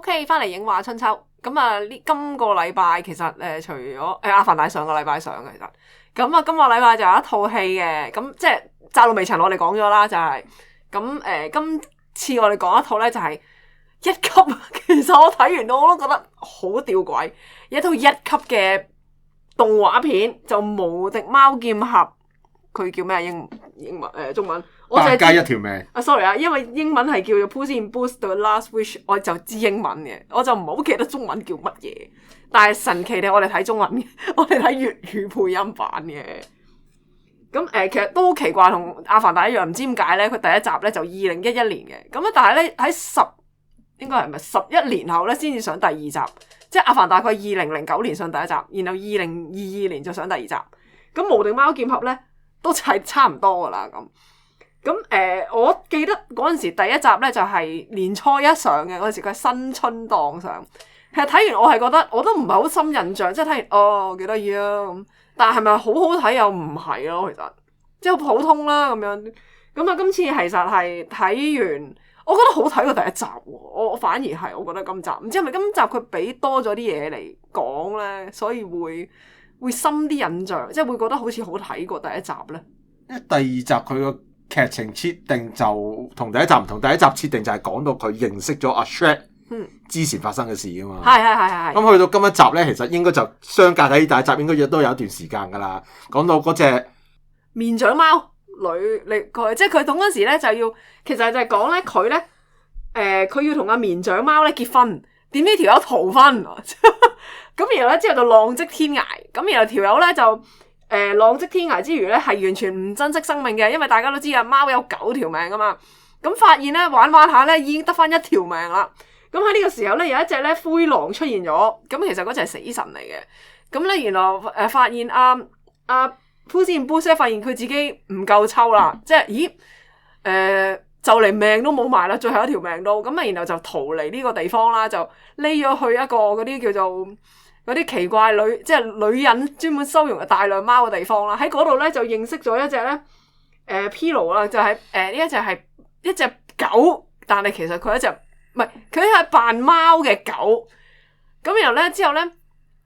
OK， 翻嚟影畫春秋。咁啊，今個禮拜其實除咗阿凡達上個禮拜上嘅，其實咁啊，今個禮拜就有一套戲嘅，咁即係《窄路微塵》，我哋講咗啦，就係咁今次我哋講一套咧，就係一級。其實我睇完到我都覺得好吊詭，一套一級嘅動畫片就《無敵貓劍俠》，佢叫咩英文中文？我就百佳一條命。sorry 啊，因為英文係叫做 Puss in Boots The Last Wish， 我就知英文嘅，我就唔好記得中文叫乜嘢。但係神奇地，我哋睇中文嘅，我哋睇粵語配音版嘅。咁其實都好奇怪，同《阿凡達》一樣，唔知點解咧？佢第一集咧就2011年嘅，咁啊，但係咧喺應該係咪11年後咧先至上第二集？即係《阿凡達》佢2009年上第一集，然後2022年就上第二集。咁《無敵貓劍俠》咧都係差唔多噶啦咁。我記得嗰陣時第一集咧就係年初一上嘅，嗰陣時佢係新春檔上。其實睇完我係覺得我都唔係好深印象，即係睇完幾得意啊咁。但係咪好好睇又唔係咯？其實即係好普通啦咁樣。咁啊，今次其實係睇完，我覺得好睇過第一集。我反而係我覺得今集唔知係咪今集佢俾多咗啲嘢嚟講咧，所以會深啲印象，即係會覺得好似好睇過第一集咧。因為第二集佢個劇情設定就同第一集唔同，第一集設定就係講到佢認識咗阿 Shrek 之前發生嘅事啊嘛。係。咁去到今一集咧，其實應該就相隔喺第一集應該都有一段時間噶啦。講到嗰隻面長貓女，佢即係佢嗰陣時咧就要，其實就係講咧佢咧，佢要同阿面長貓咧結婚，點知條友逃婚，咁然後咧之後就浪跡天涯，咁然後條友咧就。浪跡天涯之餘咧，係完全唔珍惜生命嘅，因為大家都知啊，貓有9條命噶嘛。咁發現咧玩下咧，已經得翻1條命啦。咁喺呢個時候咧，有一隻咧灰狼出現咗。咁其實嗰隻係死神嚟嘅。咁咧原來發現阿 Puss in Boots 發現佢自己唔夠抽啦，即係就嚟命都冇埋啦，最後一條命都咁啊，然後就逃離呢個地方啦，就匿咗去一個嗰啲叫做嗰啲奇怪即係女人專門收容嘅大量貓嘅地方啦。喺嗰度咧就認識咗一隻咧Pillow啦，就係呢一隻係一隻狗，但係其實佢一隻唔係，佢係扮貓嘅狗。咁然後咧之後咧，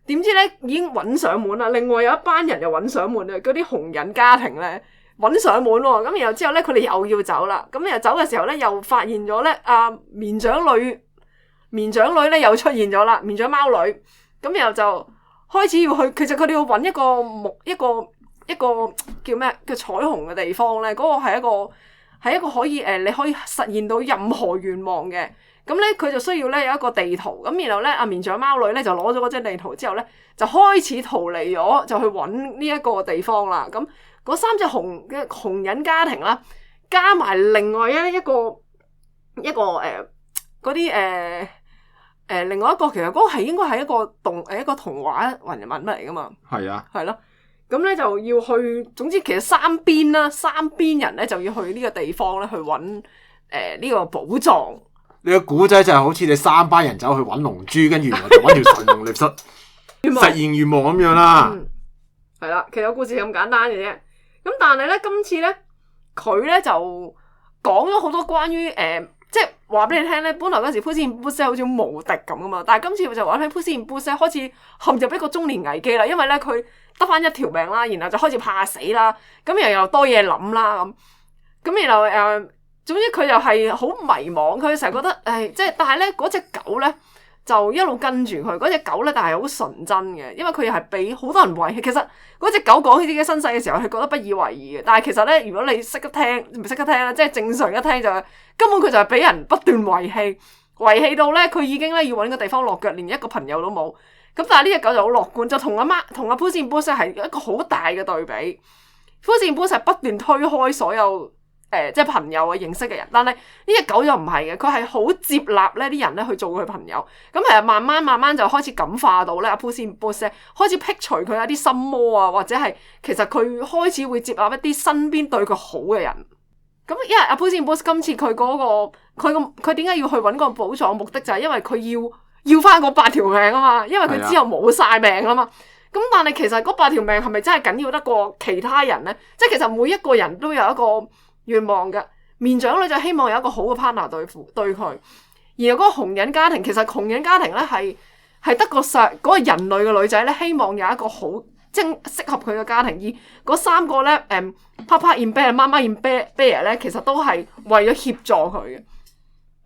點知咧已經揾上門啦。另外有一班人又揾上門啊，嗰啲紅人家庭咧揾上門喎。咁然後之後咧，佢哋又要走啦。咁然後走嘅時候咧，又發現咗咧綿長女咧又出現咗啦，綿長貓女。咁然後就開始要去，其實佢哋要揾一個叫咩叫彩虹嘅地方咧，嗰個係一個可以你可以實現到任何願望嘅。咁咧佢就需要咧有一個地圖，咁然後咧阿綿長貓女咧就攞咗嗰張地圖之後咧，就開始逃離咗，就去揾呢一個地方啦。咁嗰3隻紅人家庭啦，加埋另外一個嗰啲另外一個其實嗰個係應該係一個童話人物嚟噶嘛。係啊，係咯。咁咧就要去，總之其實三邊人咧就要去呢個地方咧去揾呢個寶藏。你個古仔就係好似你3班人走去揾龍珠，跟住然後就揾條神龍獵室實現願望咁樣啦。係啦，其實個故事咁簡單嘅啫。咁但係咧今次咧佢咧就講咗好多關於即係話俾你聽咧，本來嗰時 Puss in Boots 好似無敵咁噶嘛，但係今次就話喺 Puss in Boots 開始陷入一個中年危機啦，因為咧佢得翻1條命啦，然後就開始怕死啦，咁又多嘢諗啦咁然後總之佢又係好迷茫，佢成日覺得即係但係咧嗰隻狗咧就一路跟住佢，嗰隻狗咧但係好純真嘅，因為佢又係俾好多人遺棄。其實嗰隻狗講起自己身世嘅時候，佢覺得不以為意嘅。但係其實咧，如果你識得聽，唔識得聽啦，即係正常一聽就係根本佢就係俾人不斷遺棄到咧，佢已經咧要搵個地方落腳，連一個朋友都冇。咁但係呢隻狗就好樂觀，就同阿 Puss in Boots 係一個好大嘅對比。Puss in Boots 係不斷推開所有即係朋友啊認識嘅人，但係呢隻狗就唔係嘅，佢係好接納呢啲人咧去做佢朋友。咁其實慢慢就開始感化到咧阿 Puss in Boots 開始剔除佢一啲心魔啊，或者係其實佢開始會接納一啲身邊對佢好嘅人。咁因為阿 Puss in Boots 今次佢佢點解要去揾個寶藏？目的就係因為佢要翻嗰8條命啊嘛，因為佢之後冇晒命啦嘛。咁但係其實嗰8條命係咪真係緊要得過其他人咧？即係其實每一個人都有一個願望嘅，面長女就希望有一個好嘅 partner 對佢，然後嗰個紅人家庭，其實紅人家庭咧係得個嗰個人類嘅女仔咧，希望有一個好即係適合佢嘅家庭。而嗰三個咧Papa in Bear、媽媽 in Bear 咧，其實都係為咗協助佢嘅。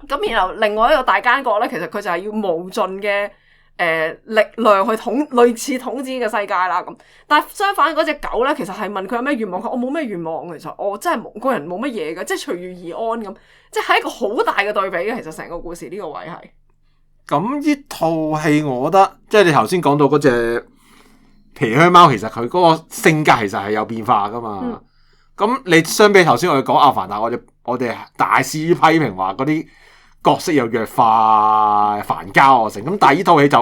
咁然後另外一個大奸角咧，其實佢就係要無盡嘅力量去類似統治嘅世界啦。咁但係相反嗰隻狗咧，其實係問佢有咩願望，我冇咩願望，其實我真係個人冇乜嘢嘅，即係隨遇而安咁。即係一個好大嘅對比嘅，其實成個故事呢個位係。咁呢套戲我覺得，即係你頭先講到嗰隻皮靴貓，其實佢嗰個性格其實係有變化噶嘛。咁你相比頭先我哋講阿凡達，我哋大肆批評話嗰啲角色又弱化、煩交啊成。咁但係呢套戲就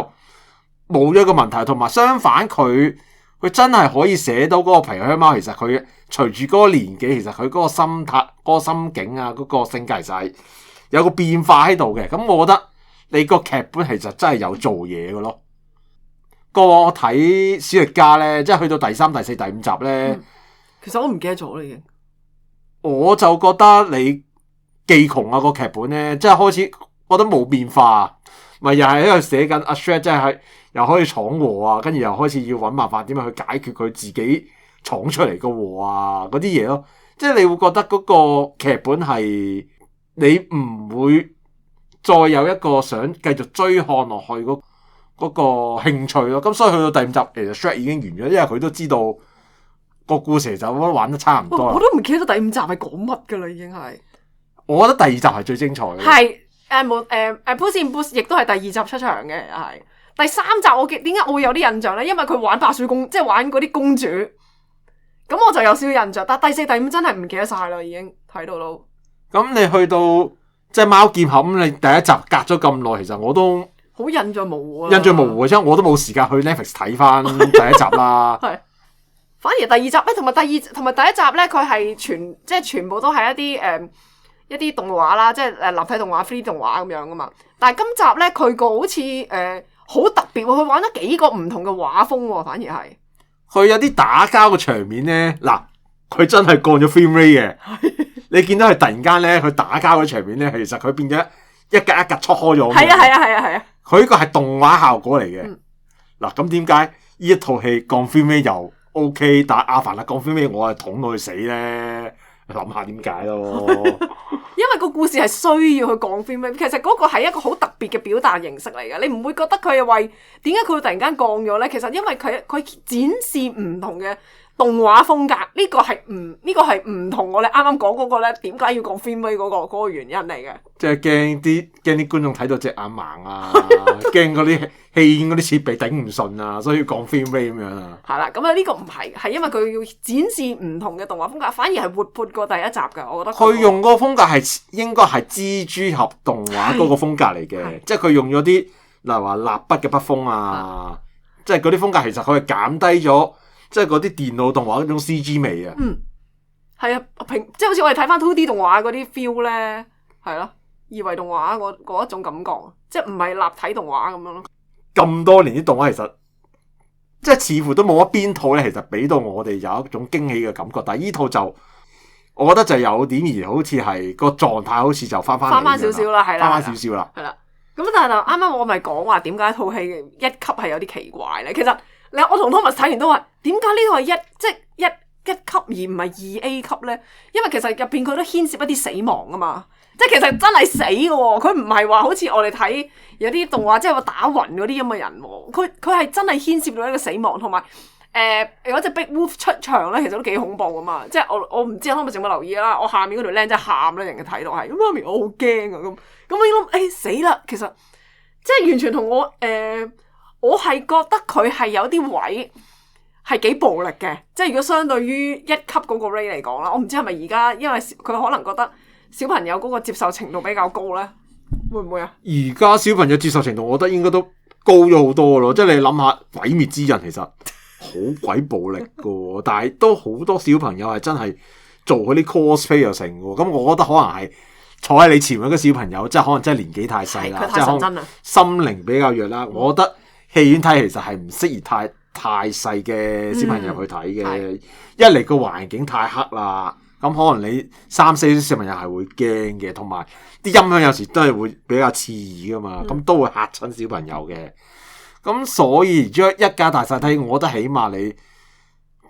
冇咗一個問題，同埋相反佢真係可以寫到嗰個皮靴貓，其實佢隨住嗰個年紀，其實佢嗰個心態、嗰個心境啊、嗰個性格其實係有個變化喺度嘅。咁我覺得你個劇本其實真係有做嘢嘅咯。我睇史力加咧，即係去到第3、第4、第5集咧，其實我唔記得咗啦已經。我就覺得你技窮啊個劇本咧，即係開始覺得冇變化，咪又係喺度寫緊阿 Shrek 即係又可以闖禍啊，跟住又開始要揾辦法點樣去解決佢自己闖出嚟個禍啊嗰啲嘢咯。即係你會覺得嗰個劇本係你唔會再有一個想繼續追看落去嗰個興趣咯。咁所以去到第5集，其實 Shrek 已經完咗，因為佢都知道個故事就玩得差唔多啦。我都唔記得第5集係講乜噶啦，已經係。我覺得第2集係最精彩嘅。係Puss in Boots 亦都係第2集出場嘅，係。第3集我點解我會有啲印象咧？因為佢玩白雪公，即係玩嗰啲公主，咁我就有少少印象。但第4、第5真係唔記得晒啦，已經睇到咯。咁你去到即係貓劍俠，咁你第1集隔咗咁耐，其實我都好印象模糊啊。印象模糊嘅，因為我都冇時間去 Netflix 睇翻第1集啦。係。反而第2集咧，同埋第1集咧，佢係全部都係一啲動畫啦，即係立體動畫、3D 動畫咁樣噶嘛。但係今集咧，佢個好似好特別喎，佢玩咗幾個唔同嘅畫風喎，反而係佢有啲打交嘅場面咧，嗱，佢真係降咗 frame rate 嘅。你見到佢突然間咧，佢打交嘅場面咧，其實佢變咗一格一格戳開咗。係啊！佢呢個係動畫效果嚟嘅。嗱，咁點解呢一套戲降 frame rate 又 OK， 但係阿凡達降 frame rate 我係捅到佢死咧？諗下點解咯？因為個故事係需要去降 frame rate，其實嗰個係一個好特別嘅表達形式嚟嘅，你唔會覺得佢係為點解佢會突然間降咗咧？其實因為佢展示唔同嘅動畫風格，呢個係唔同我哋啱啱講嗰個咧，點解要降 frame rate 嗰個原因嚟嘅？即係驚啲觀眾睇到隻眼盲啊，驚嗰啲戲院嗰啲設備頂唔順啊，所以要降 frame rate 咁樣啊。係啦，咁啊呢個唔係因為佢要展示唔同嘅動畫風格，反而係活潑過第1集㗎。我覺得佢用嗰個風格係應該係蜘蛛俠動畫嗰個風格嚟嘅，即係佢用咗啲例如話蠟筆嘅筆鋒啊，即係嗰啲風格其實佢係減低咗。即係嗰啲電腦動畫嗰種 CG 味啊，係啊，即係好似我哋睇翻 2D 動畫嗰啲 feel 咧，係咯，2維動畫嗰一種感覺，即係唔係立體動畫咁樣咯。咁多年啲動畫其實即係似乎都冇一邊套咧，其實俾到我哋有一種驚喜嘅感覺。但係呢套就我覺得就有點而好似係個狀態，好似就翻少少啦，係啦，翻少少啦，係啦。咁但係啱啱我咪講話點解套戲1級係有啲奇怪咧？其實我同 Thomas 睇完都話，點解呢個係一級而唔係2A 級咧？因為其實入邊佢都牽涉一啲死亡啊嘛，即係其實真係死嘅喎，佢唔係話好似我哋睇有啲動畫即係話打暈嗰啲咁嘅人喎，佢係真係牽涉到一個死亡，同埋有隻 Big Wolf 出場咧，其實都幾恐怖啊嘛，即係我唔知 Thomas 有冇留意啦，我下面嗰條靚真係喊啦，人哋睇到係，咁媽咪我好驚啊咁我諗死啦，其實即係完全同我係覺得佢係有啲位係幾暴力嘅，即係如果相對於1級嗰個 Ray 嚟講啦，我唔知係咪而家因為佢可能覺得小朋友嗰個接受程度比較高咧，會唔會啊？而家小朋友接受程度，我覺得應該都高咗好多咯。即係你諗下，毀滅之人其實好鬼暴力噶，但係都好多小朋友係真係做嗰啲 cosplay 又成噶。咁我覺得可能係坐喺你前面嗰個小朋友，即係可能真係年紀太細啦，即係可能心靈比較弱啦。我覺得戲院睇其實係唔適宜太細嘅小朋友去睇嘅，一嚟個環境太黑啦，咁可能你3、4歲小朋友係會驚嘅，同埋啲音響有時都係會比較刺耳噶嘛，咁都會嚇親小朋友嘅。咁所以如果一家大細睇，我覺得起碼你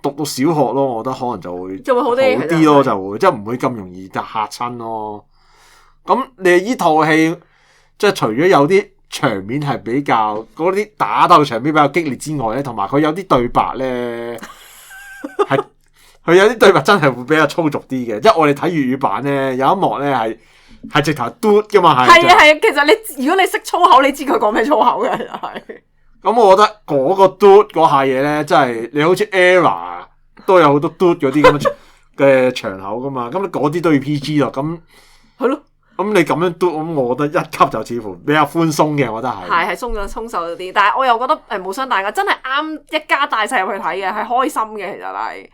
讀到小學咯，我覺得可能就會好啲咯，就會即係唔會咁容易就嚇親咯。咁你呢套戲即係除咗有啲場面係比較嗰啲打鬥場面比較激烈之外咧，同埋佢有啲對白咧係佢有啲對白真係會比較粗俗啲嘅，即係我哋睇粵語版咧有一幕咧係直頭嘟噶嘛，係啊，其實你如果你識粗口，你知佢講咩粗口嘅係。咁我覺得嗰個嘟嗰下嘢咧，真係你好似 ERROR 都有好多嘟嗰啲咁嘅場口噶嘛，咁你嗰啲都要 PG 咯，咁係咯。咁你咁樣嘟，咁我覺得一級就似乎比較寬鬆嘅，我覺得係鬆手咗啲，但係我又覺得冇傷大雅，真係啱一家大細入去睇嘅，係開心嘅。其實係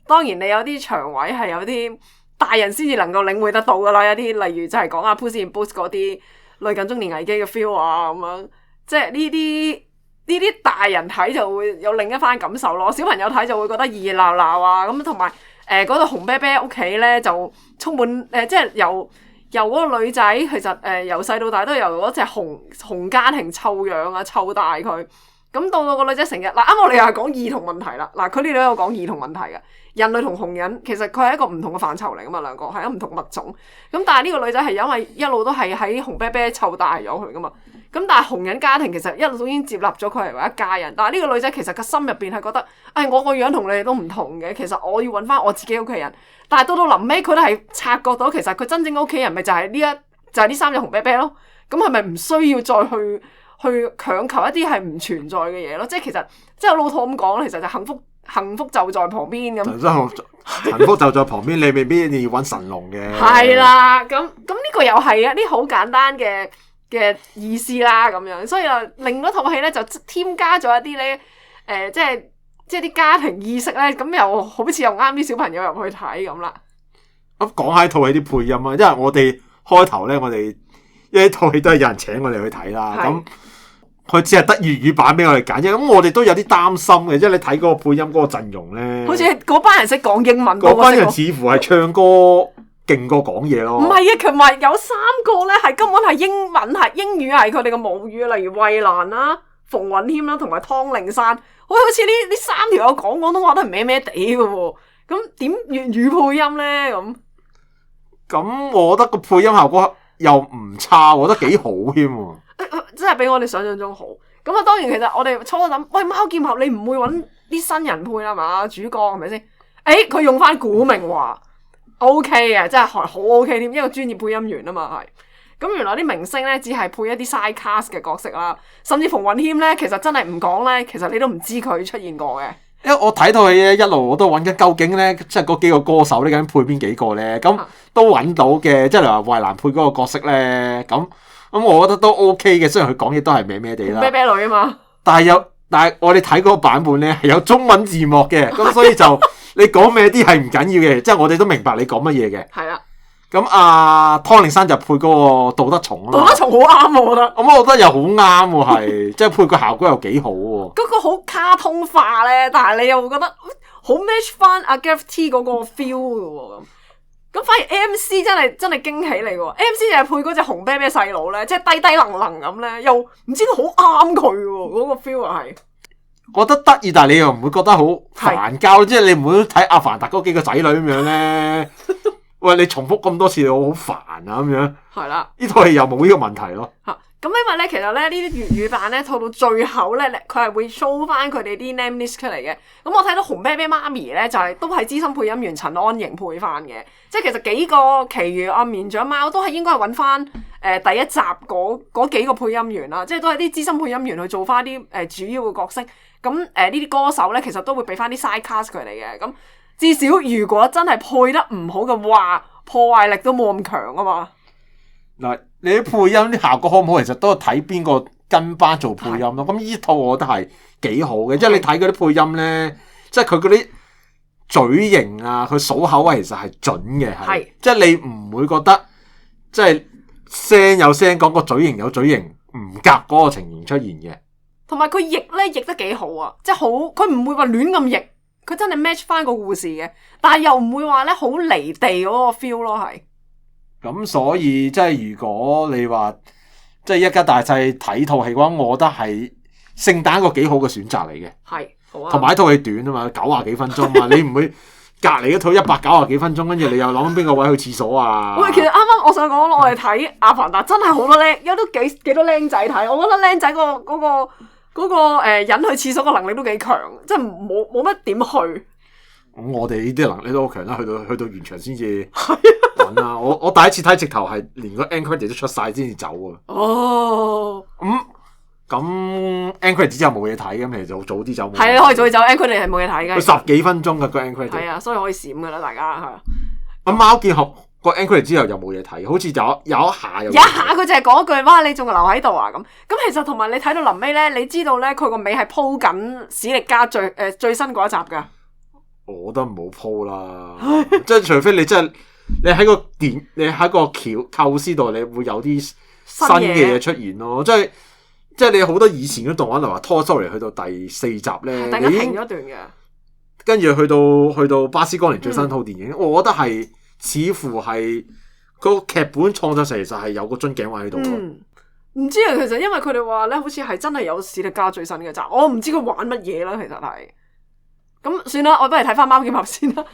當然你有啲場位係有啲大人先至能夠領會得到噶啦，有啲例如就係講阿 Puss in Boots 嗰啲類近中年危機嘅 feel 啊咁樣，即係呢啲大人睇就會有另一番感受咯，小朋友睇就會覺得熱熱鬧鬧啊咁，同埋嗰度紅啤啤屋企咧就充滿即係由嗰個女仔其實由細到大都由嗰隻熊家庭湊養啊湊大佢，咁到個女仔成日嗱啱我哋又係講兒童問題啦，嗱佢呢度有講兒童問題嘅，人類同熊人其實佢係一個唔同嘅範疇嚟噶嘛，兩個係一個唔同物種，咁但係呢個女仔係因為一路都係喺紅啤啤湊大咗佢噶嘛，咁但係熊人家庭其實一路都已經接納咗佢係為一家人，但係呢個女仔其實個心入邊係覺得，我個樣同你哋都唔同嘅，其實我要揾翻我自己屋企人。但係到臨尾佢都係察覺到，其實佢真正嘅屋企人咪就係呢3隻紅啤啤咯。咁係咪唔需要再去強求一啲係唔存在嘅嘢咯？即係其實即係老土咁講，其實就幸福就在旁邊咁。幸福就在旁邊，你未必要揾神龍嘅。係啦，咁呢個又係一啲好簡單嘅意思啦，咁樣，所以又令嗰套戲咧就添加咗一啲咧即係啲家庭意識咧，咁又好似又啱啲小朋友入去睇咁啦。咁講下套戲啲配音啊，因為我哋開頭咧，因為套戲都係有人請我哋去睇啦。咁佢只係得粵語版俾我哋揀啫。咁我哋都有啲擔心嘅，即係你睇嗰個配音嗰個陣容咧，好似嗰班人識講英文，嗰班人似乎係唱歌勁過講嘢咯。唔係啊，佢話有3個咧係根本係英語係佢哋嘅母語，例如衛蘭啦、馮允謙啦同埋湯令山。好似呢3條友講廣東話都係咩咩地嘅喎，咁點粵語配音咧？咁我覺得個配音效果又唔差，我覺得幾好添喎。真係比我哋想象中好。咁啊，當然其實我哋初初諗，喂，貓劍俠你唔會揾啲新人配啦嘛？主角係咪先？佢用翻古明華 ，OK 嘅，真係好 OK 添，一個專業配音員啊嘛係。咁原來啲明星咧只係配一啲 side cast 嘅角色啦，甚至馮允謙咧，其實真係唔講咧，其實你都唔知佢出現過嘅。因為我睇套戲咧，一路我都揾緊究竟咧，即係嗰幾個歌手呢，究竟配邊幾個咧？咁都揾到嘅，即係例如話衛蘭配嗰個角色咧，咁我覺得都 OK 嘅。雖然佢講嘢都係咩咩地啦，啤啤女啊嘛。但係我哋睇嗰個版本咧係有中文字幕嘅，咁所以就你講咩啲係唔緊要嘅，即係我哋都明白你講乜嘢嘅。係啦。咁湯令山就配嗰個杜德松啊嘛，杜德松好啱我覺得。咁我覺得又好啱喎，係即係配個效果又幾好喎。嗰個好卡通化咧，但係你又會覺得好 match 翻阿 Gareth T 嗰個 feel 嘅喎。咁反而 MC 真係驚喜嚟嘅喎。MC 就係配嗰隻紅啤啤細佬咧，即係低低能能咁咧，又唔知道好啱佢喎，嗰個 feel 啊係。覺得得意，但係你又唔會覺得好煩膠，即係你唔會睇阿凡達嗰幾個仔女咁樣咧。喂，你重複咁多次，我好煩啊咁樣。係啦，呢套戲又冇呢個問題咯。咁因為咧，其實咧呢啲粵語版咧，到最後咧，佢係會 show 翻佢哋啲 name list 出嚟嘅。咁我睇到紅啤啤媽咪咧，就係都係資深配音員陳安瑩配翻嘅。即係其實幾個其餘阿綿長貓都係應該係揾翻第一集嗰幾個配音員啦，即係都係啲資深配音員去做翻啲主要嘅角色。咁呢啲歌手咧，其實都會俾翻啲 side cast 佢哋嘅。咁至少如果真係配得唔好嘅話，破壞力都冇咁強啊嘛。嗱，你啲配音啲效果好唔好，其實都係睇邊個跟班做配音咯。咁呢套我覺得係幾好嘅，即係你睇嗰啲配音咧，即係佢嗰啲嘴型啊，佢數口位其實係準嘅，係即係你唔會覺得即係聲有聲講，個嘴型有嘴型唔夾嗰個情形出現嘅。同埋佢譯咧譯得幾好啊，即係好，佢唔會話亂咁譯。佢真係 match 翻個故事嘅，但係又唔會話咧好離地嗰個 feel 咯，係。咁所以即係如果你話即係一家大細睇套戲嘅話，我覺得係聖誕一個幾好嘅選擇嚟嘅。係，好啊。同埋套戲短啊嘛，90幾分鐘嘛，你唔會隔離嗰套190幾分鐘，跟住你又諗邊個位去廁所啊？喂，其實啱啱我想講，我哋睇《阿凡達》真係好多靚，有都幾多靚仔睇。我覺得靚仔嗰個引去廁所嘅能力都幾強，即係冇乜點去。咁我哋呢啲能力都好強啦，去到現場先至揾啦。我第一次睇直頭係連個 end credit 都出晒先至走啊。哦，咁 end credit 之後冇嘢睇，咁其實就早啲走。係啊，可以早啲走 end credit 係冇嘢睇嘅。佢10幾分鐘嘅個 end credit。係啊，所以可以閃噶啦，大家係。阿貓劍俠個 end credit 之後又冇嘢睇，好似有一下佢就係講一句，哇！你仲留喺度啊咁。咁其實同埋你睇到臨尾咧，你知道咧佢個尾係鋪緊史力加最新嗰一集㗎。我覺得唔好鋪啦，即係除非你真係你喺個構思度，你會有啲新嘅嘢出現咯。即係你好多以前嘅動畫，例如話 Toy Story 去到第4集咧，突然間停咗一段嘅。跟住去到巴斯光年最新套電影，我覺得係似乎係個劇本創作成其實係有個樽頸位喺度咯。唔知啊，其實因為佢哋話咧，好似係真係有史力加最新嘅集，我唔知佢玩乜嘢啦，其實係。咁算啦，我不如睇翻貓劍俠先啦。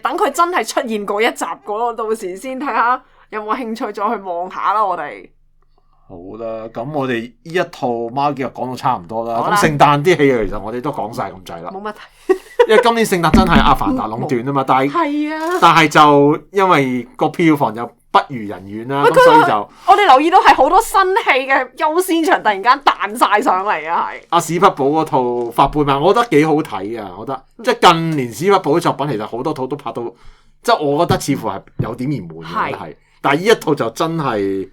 等佢真係出現嗰一集嗰度，到時先睇下有冇興趣再去望下啦。我哋好啦，咁我哋呢一套貓劍俠講到差唔多啦。咁聖誕啲戲其實我哋都講晒咁滯啦。冇乜睇，因為今年聖誕真係阿凡達壟斷啊嘛。但係就因為個票房就不如人願啦，咁所以就我哋留意到係好多新戲嘅優先場突然間彈晒上嚟啊！係阿史匹堡嗰套《法貝曼》，我覺得幾好睇啊！我覺得即係近年史匹堡嘅作品，其實好多套都拍到，即係我覺得似乎係有點兒悶嘅，係。但係呢一套就真係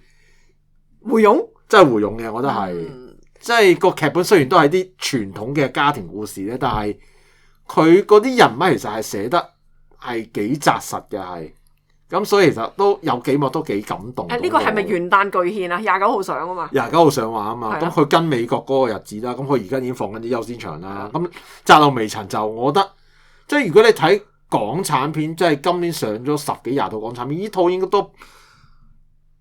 回勇，真係回勇嘅，我覺得係。即係個劇本雖然都係啲傳統嘅家庭故事咧，但係佢嗰啲人物其實係寫得係幾紮實嘅，係。咁所以其實都有幾幕都幾感動。呢個係咪元旦巨獻啊？29號上啊嘛。29號上畫啊嘛。咁佢跟美國嗰個日子啦。咁佢而家已經放緊啲優先場啦。咁窄路微塵就我覺得，即係如果你睇港產片，即係今年上咗10幾20套港產片，呢套應該都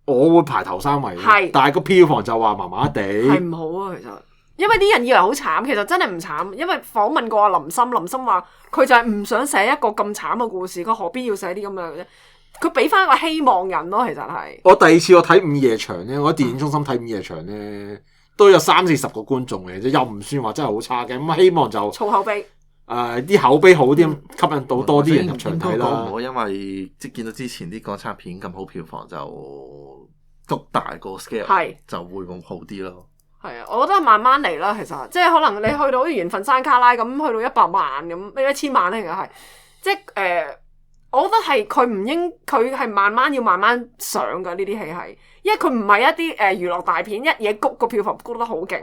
我會排頭3位。係。但係個票房就話麻麻地。係唔好啊，其實。因為啲人以為好慘，其實真係唔慘。因為訪問過阿林森話佢就係唔想寫一個咁慘嘅故事，佢何必要寫啲咁樣嘅啫？佢俾翻個希望人咯，其實係。我第二次我睇午夜場咧，我喺電影中心睇午夜場咧，都有30-40個觀眾嘅啫，又唔算話真係好差嘅。咁希望就儲口碑。啲口碑好啲，吸引到多啲人入場睇啦。因為即係見到之前啲港產片咁好票房，就捉大個 scale，就會咁好啲咯。係啊，我覺得慢慢嚟啦，其實即係可能你去到好似緣分山卡拉咁，去到100萬咁，1000萬咧，其實係即係我覺得係佢係慢慢上噶呢啲戲係，因為佢唔係一啲娛樂大片，一嘢谷個票房谷得好勁。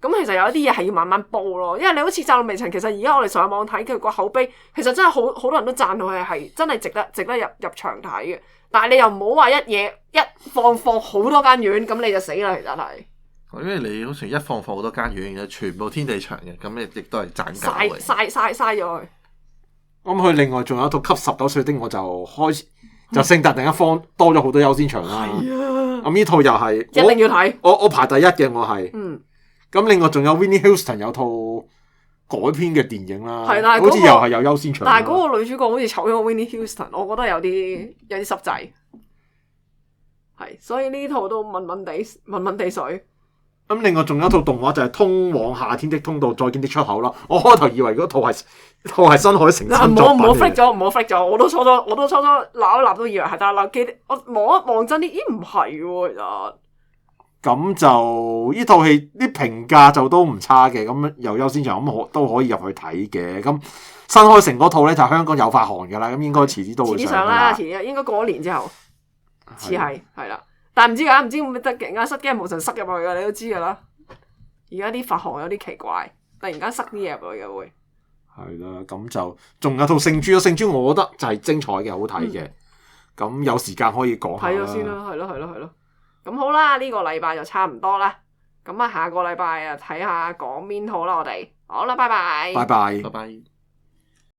咁其實有一啲嘢係要慢慢煲咯，因為你好似《窄路微塵》，其實而家我哋上網睇佢個口碑，其實真係好多人都讚佢係真係值得入場睇嘅。但係你又唔好話一嘢一放好多間院，咁你就死啦，其實係。因為你好似一放好多間院，全部天地牆嘅，咁亦都係賺價嘅。嘥咗佢。咁佢另外仲有一套給19歲的我就開始就聖誕突然間放多咗好多優先場啦。係啊。咁呢套又係一定要睇。我排第一嘅我係。咁另外仲有 Whitney Houston 有套改編嘅電影啦。係，但係好似又係有優先場。但係嗰個女主角好似醜咗個 Whitney Houston，我覺得有啲濕滯。係，所以呢套都問地水。咁另外仲有一套動畫就係《通往夏天的通道，再見的出口》啦。我開頭以為嗰套係新海誠新作品。唔好 flick 咗，我都初初揦一揦都以為係，但係我望一望真啲，咦唔係喎，其實。咁就呢套戲啲評價就都唔差嘅，咁又優先場咁都可以入去睇嘅。咁新海誠嗰套咧就香港有發行㗎啦，咁應該遲啲都會上啦。遲啲應該過1年之後，似係啦。但係唔知㗎，唔知會唔會得突然間失驚無神塞入去㗎，你都知㗎啦。而家啲發行有啲奇怪，突然間塞啲嘢入去嘅會。係啦，咁就仲有套聖珠咯，聖珠我覺得就係精彩嘅，好睇嘅。咁有時間可以講下。睇咗先啦，係咯。咁好啦，呢個禮拜就差唔多啦。咁啊，下個禮拜啊睇下講邊套啦，我哋好啦，拜拜。拜拜。